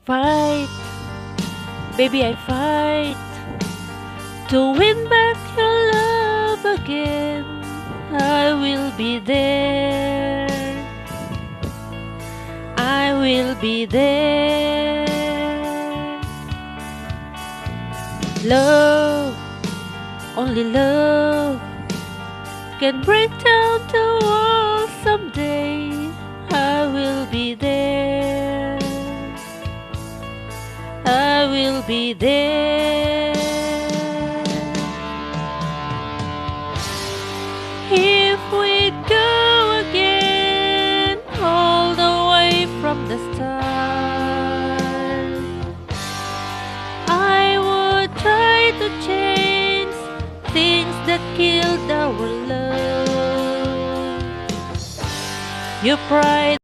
Fight, baby, I fight to win back your love again. I will be there. I will be there. Love, only love can break down the wall someday. I will be there. I will be there. If we go again all the way from the start, I would try to change things that killed our love. Your pride